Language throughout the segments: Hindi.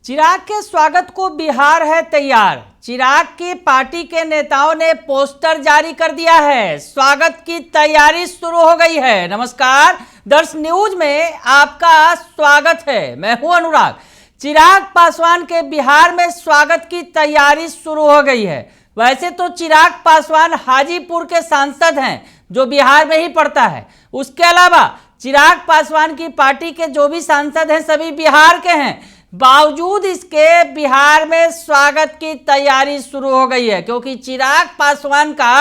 चिराग के स्वागत को बिहार है तैयार। चिराग की पार्टी के नेताओं ने पोस्टर जारी कर दिया है। स्वागत की तैयारी शुरू हो गई है। नमस्कार, दर्श न्यूज में आपका स्वागत है। मैं हूं अनुराग। चिराग पासवान के बिहार में स्वागत की तैयारी शुरू हो गई है। वैसे तो चिराग पासवान हाजीपुर के सांसद हैं, जो बिहार में ही पड़ता है। उसके अलावा चिराग पासवान की पार्टी के जो भी सांसद हैं सभी बिहार के हैं। बावजूद इसके बिहार में स्वागत की तैयारी शुरू हो गई है, क्योंकि चिराग पासवान का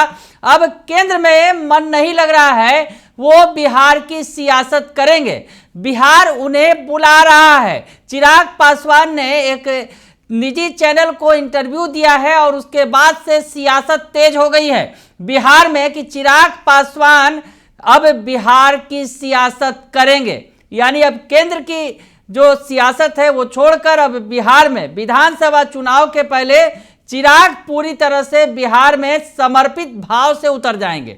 अब केंद्र में मन नहीं लग रहा है। वो बिहार की सियासत करेंगे। बिहार उन्हें बुला रहा है। चिराग पासवान ने एक निजी चैनल को इंटरव्यू दिया है और उसके बाद से सियासत तेज हो गई है बिहार में कि चिराग पासवान अब बिहार की सियासत करेंगे। यानी अब केंद्र की जो सियासत है वो छोड़कर अब बिहार में विधानसभा चुनाव के पहले चिराग पूरी तरह से बिहार में समर्पित भाव से उतर जाएंगे।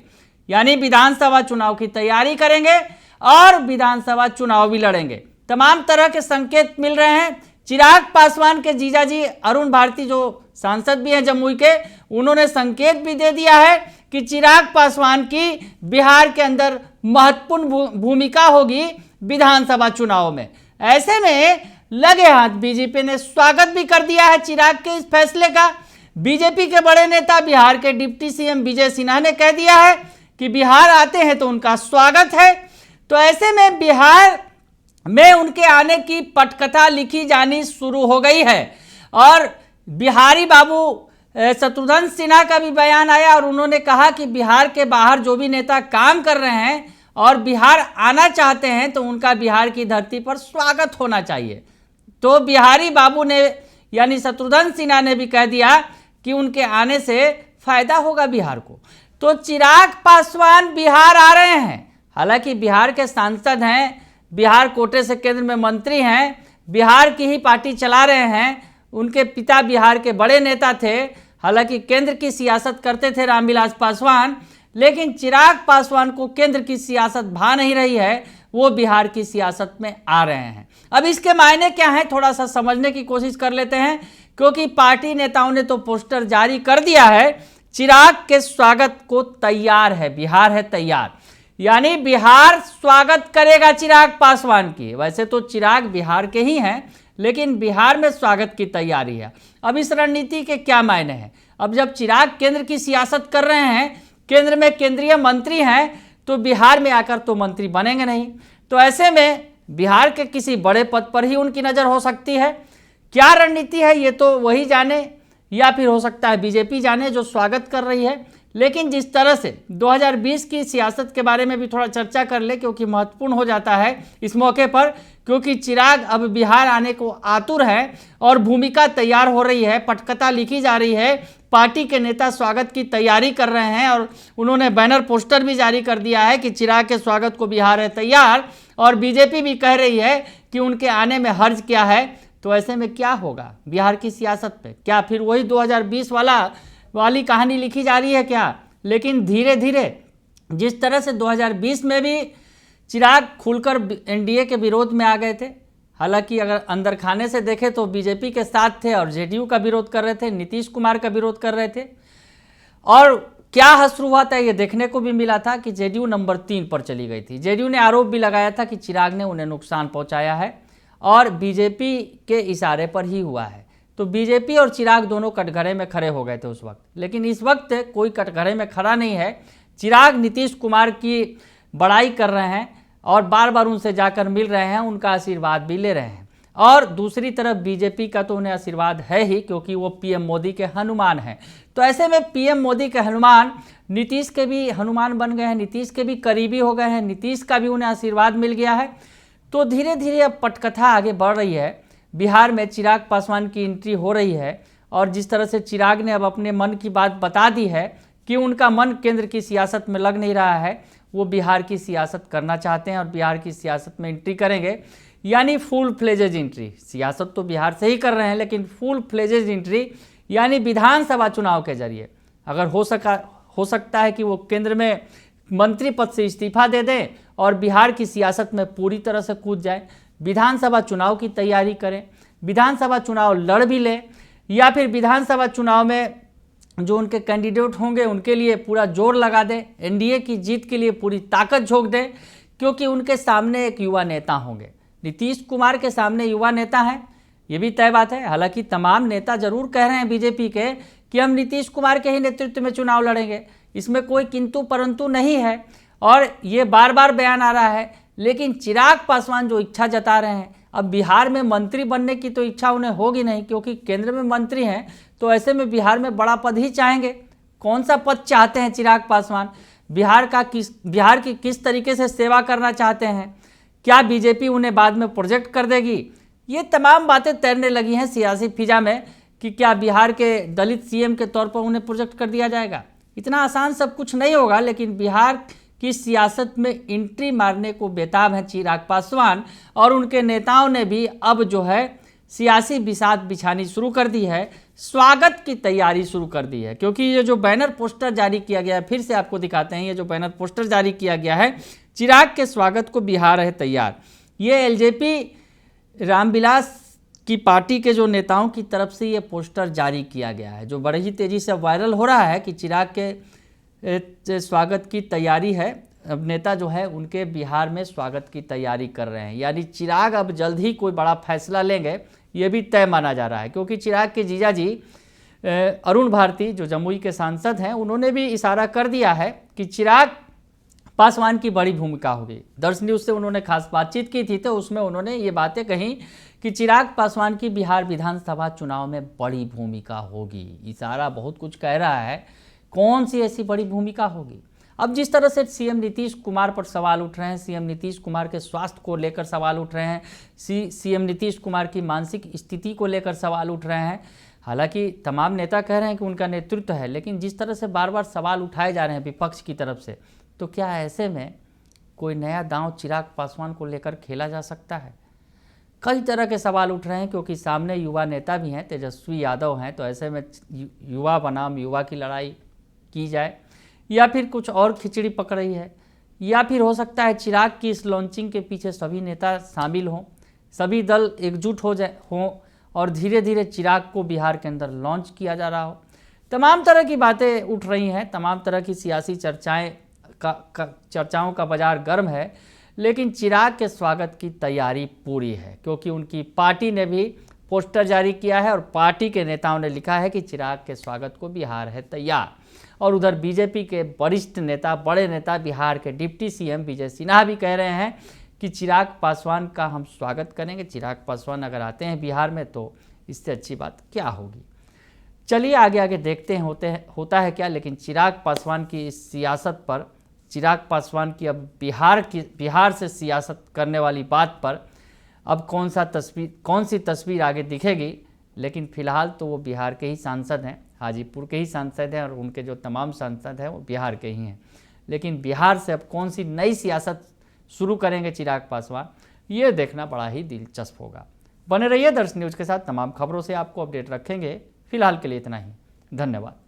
यानी विधानसभा चुनाव की तैयारी करेंगे और विधानसभा चुनाव भी लड़ेंगे। तमाम तरह के संकेत मिल रहे हैं। चिराग पासवान के जीजाजी अरुण भारती, जो सांसद भी हैं जमुई के, उन्होंने संकेत भी दे दिया है कि चिराग पासवान की बिहार के अंदर महत्वपूर्ण भूमिका होगी विधानसभा चुनाव में। ऐसे में लगे हाथ बीजेपी ने स्वागत भी कर दिया है चिराग के इस फैसले का। बीजेपी के बड़े नेता बिहार के डिप्टी सीएम विजय सिन्हा ने कह दिया है कि बिहार आते हैं तो उनका स्वागत है। तो ऐसे में बिहार में उनके आने की पटकथा लिखी जानी शुरू हो गई है। और बिहारी बाबू शत्रुघ्न सिन्हा का भी बयान आया और उन्होंने कहा कि बिहार के बाहर जो भी नेता काम कर रहे हैं और बिहार आना चाहते हैं तो उनका बिहार की धरती पर स्वागत होना चाहिए। तो बिहारी बाबू ने यानी शत्रुघ्न सिन्हा ने भी कह दिया कि उनके आने से फायदा होगा बिहार को। तो चिराग पासवान बिहार आ रहे हैं। हालांकि बिहार के सांसद हैं, बिहार कोटे से केंद्र में मंत्री हैं, बिहार की ही पार्टी चला रहे हैं। उनके पिता बिहार के बड़े नेता थे। हालांकि केंद्र की सियासत करते थे रामविलास पासवान, लेकिन चिराग पासवान को केंद्र की सियासत भा नहीं रही है। वो बिहार की सियासत में आ रहे हैं। अब इसके मायने क्या हैं, थोड़ा सा समझने की कोशिश कर लेते हैं, क्योंकि पार्टी नेताओं ने तो पोस्टर जारी कर दिया है। चिराग के स्वागत को तैयार है, बिहार है तैयार। यानी बिहार स्वागत करेगा चिराग पासवान की। वैसे तो चिराग बिहार के ही हैं, लेकिन बिहार में स्वागत की तैयारी है। अब इस रणनीति के क्या मायने हैं? अब जब चिराग केंद्र की सियासत कर रहे हैं, केंद्र में केंद्रीय मंत्री हैं, तो बिहार में आकर तो मंत्री बनेंगे नहीं। तो ऐसे में बिहार के किसी बड़े पद पर ही उनकी नज़र हो सकती है। क्या रणनीति है ये तो वही जाने, या फिर हो सकता है बीजेपी जाने जो स्वागत कर रही है। लेकिन जिस तरह से 2020 की सियासत के बारे में भी थोड़ा चर्चा कर ले, क्योंकि महत्वपूर्ण हो जाता है इस मौके पर, क्योंकि चिराग अब बिहार आने को आतुर है और भूमिका तैयार हो रही है, पटकथा लिखी जा रही है। पार्टी के नेता स्वागत की तैयारी कर रहे हैं और उन्होंने बैनर पोस्टर भी जारी कर दिया है कि चिराग के स्वागत को बिहार है तैयार। और बीजेपी भी कह रही है कि उनके आने में हर्ज क्या है। तो ऐसे में क्या होगा बिहार की सियासत पे? क्या फिर वही 2020 वाली कहानी लिखी जा रही है क्या? लेकिन धीरे धीरे जिस तरह से 2020 में भी चिराग खुलकर एनडीए के विरोध में आ गए थे। हालांकि अगर अंदर खाने से देखें तो बीजेपी के साथ थे और जेडीयू का विरोध कर रहे थे, नीतीश कुमार का विरोध कर रहे थे। और क्या हश्र हुआ था ये देखने को भी मिला था कि जेडीयू नंबर 3 पर चली गई थी। जेडीयू ने आरोप भी लगाया था कि चिराग ने उन्हें नुकसान पहुंचाया है और बीजेपी के इशारे पर ही हुआ है। तो बीजेपी और चिराग दोनों कटघरे में खड़े हो गए थे उस वक्त। लेकिन इस वक्त कोई कटघरे में खड़ा नहीं है। चिराग नीतीश कुमार की बड़ाई कर रहे हैं और बार बार उनसे जाकर मिल रहे हैं, उनका आशीर्वाद भी ले रहे हैं। और दूसरी तरफ बीजेपी का तो उन्हें आशीर्वाद है ही, क्योंकि वो पीएम मोदी के हनुमान हैं। तो ऐसे में पीएम मोदी के हनुमान नीतीश के भी हनुमान बन गए हैं, नीतीश के भी करीबी हो गए हैं, नीतीश का भी उन्हें आशीर्वाद मिल गया है। तो धीरे धीरे अब पटकथा आगे बढ़ रही है। बिहार में चिराग पासवान की एंट्री हो रही है और जिस तरह से चिराग ने अब अपने मन की बात बता दी है कि उनका मन केंद्र की सियासत में लग नहीं रहा है, वो बिहार की सियासत करना चाहते हैं और बिहार की सियासत में एंट्री करेंगे। यानी फुल फ्लेजेज एंट्री। सियासत तो बिहार से ही कर रहे हैं, लेकिन फुल फ्लेजेज एंट्री यानी विधानसभा चुनाव के जरिए अगर हो सकता है कि वो केंद्र में मंत्री पद से इस्तीफा दे दें और बिहार की सियासत में पूरी तरह से कूद जाए। विधानसभा चुनाव की तैयारी करें। विधानसभा चुनाव लड़ भी ले या फिर विधानसभा चुनाव में जो उनके कैंडिडेट होंगे उनके लिए पूरा जोर लगा दे, एनडीए की जीत के लिए पूरी ताकत झोंक दे, क्योंकि उनके सामने एक युवा नेता होंगे। नीतीश कुमार के सामने युवा नेता हैं, ये भी तय बात है। हालांकि तमाम नेता जरूर कह रहे हैं बीजेपी के कि हम नीतीश कुमार के ही नेतृत्व में चुनाव लड़ेंगे, इसमें कोई किंतु परंतु नहीं है और ये बार बार बयान आ रहा है। लेकिन चिराग पासवान जो इच्छा जता रहे हैं, अब बिहार में मंत्री बनने की तो इच्छा उन्हें होगी नहीं, क्योंकि केंद्र में मंत्री हैं, तो ऐसे में बिहार में बड़ा पद ही चाहेंगे। कौन सा पद चाहते हैं चिराग पासवान, बिहार की किस तरीके से सेवा करना चाहते हैं, क्या बीजेपी उन्हें बाद में प्रोजेक्ट कर देगी, ये तमाम बातें तैरने लगी हैं सियासी फिजा में कि क्या बिहार के दलित सीएम के तौर पर उन्हें प्रोजेक्ट कर दिया जाएगा। इतना आसान सब कुछ नहीं होगा, लेकिन बिहार की सियासत में एंट्री मारने को बेताब हैं चिराग पासवान और उनके नेताओं ने भी अब जो है सियासी बिसात बिछानी शुरू कर दी है, स्वागत की तैयारी शुरू कर दी है। क्योंकि ये जो बैनर पोस्टर जारी किया गया है, फिर से आपको दिखाते हैं, ये जो बैनर पोस्टर जारी किया गया है, चिराग के स्वागत को बिहार है तैयार। ये एलजेपी रामविलास की पार्टी के जो नेताओं की तरफ से ये पोस्टर जारी किया गया है, जो बड़ी ही तेज़ी से वायरल हो रहा है कि चिराग के स्वागत की तैयारी है। अब नेता जो है उनके बिहार में स्वागत की तैयारी कर रहे हैं, यानी चिराग अब जल्द ही कोई बड़ा फैसला लेंगे, ये भी तय माना जा रहा है। क्योंकि चिराग के जीजा जी अरुण भारती जो जमुई के सांसद हैं, उन्होंने भी इशारा कर दिया है कि चिराग पासवान की बड़ी भूमिका होगी। दर्श न्यूज़ से उन्होंने खास बातचीत की थी, तो उसमें उन्होंने ये बातें कही कि चिराग पासवान की बिहार विधानसभा चुनाव में बड़ी भूमिका होगी। इशारा बहुत कुछ कह रहा है, कौन सी ऐसी बड़ी भूमिका होगी। अब जिस तरह से सीएम नीतीश कुमार पर सवाल उठ रहे हैं, सीएम नीतीश कुमार के स्वास्थ्य को लेकर सवाल उठ रहे हैं, सीएम नीतीश कुमार की मानसिक स्थिति को लेकर सवाल उठ रहे हैं। हालांकि तमाम नेता कह रहे हैं कि उनका नेतृत्व है, लेकिन जिस तरह से बार बार सवाल उठाए जा रहे हैं विपक्ष की तरफ से, तो क्या ऐसे में कोई नया दांव चिराग पासवान को लेकर खेला जा सकता है। कई तरह के सवाल उठ रहे हैं, क्योंकि सामने युवा नेता भी हैं, तेजस्वी यादव हैं, तो ऐसे में युवा बनाम युवा की लड़ाई की जाए या फिर कुछ और खिचड़ी पक रही है, या फिर हो सकता है चिराग की इस लॉन्चिंग के पीछे सभी नेता शामिल हों, सभी दल एकजुट हों और धीरे धीरे चिराग को बिहार के अंदर लॉन्च किया जा रहा हो। तमाम तरह की बातें उठ रही हैं, तमाम तरह की सियासी चर्चाओं का बाजार गर्म है, लेकिन चिराग के स्वागत की तैयारी पूरी है, क्योंकि उनकी पार्टी ने भी पोस्टर जारी किया है और पार्टी के नेताओं ने लिखा है कि चिराग के स्वागत को बिहार है तैयार। और उधर बीजेपी के वरिष्ठ नेता, बड़े नेता, बिहार के डिप्टी सीएम विजय सिन्हा भी कह रहे हैं कि चिराग पासवान का हम स्वागत करेंगे। चिराग पासवान अगर आते हैं बिहार में तो इससे अच्छी बात क्या होगी। चलिए आगे आगे देखते हैं होता है क्या। लेकिन चिराग पासवान की इस सियासत पर, चिराग पासवान की अब बिहार से सियासत करने वाली बात पर अब कौन सी तस्वीर आगे दिखेगी। लेकिन फिलहाल तो वो बिहार के ही सांसद हैं, हाजीपुर के ही सांसद हैं और उनके जो तमाम सांसद हैं वो बिहार के ही हैं। लेकिन बिहार से अब कौन सी नई सियासत शुरू करेंगे चिराग पासवान, ये देखना बड़ा ही दिलचस्प होगा। बने रहिए दर्श न्यूज़ के साथ, तमाम खबरों से आपको अपडेट रखेंगे। फिलहाल के लिए इतना ही, धन्यवाद।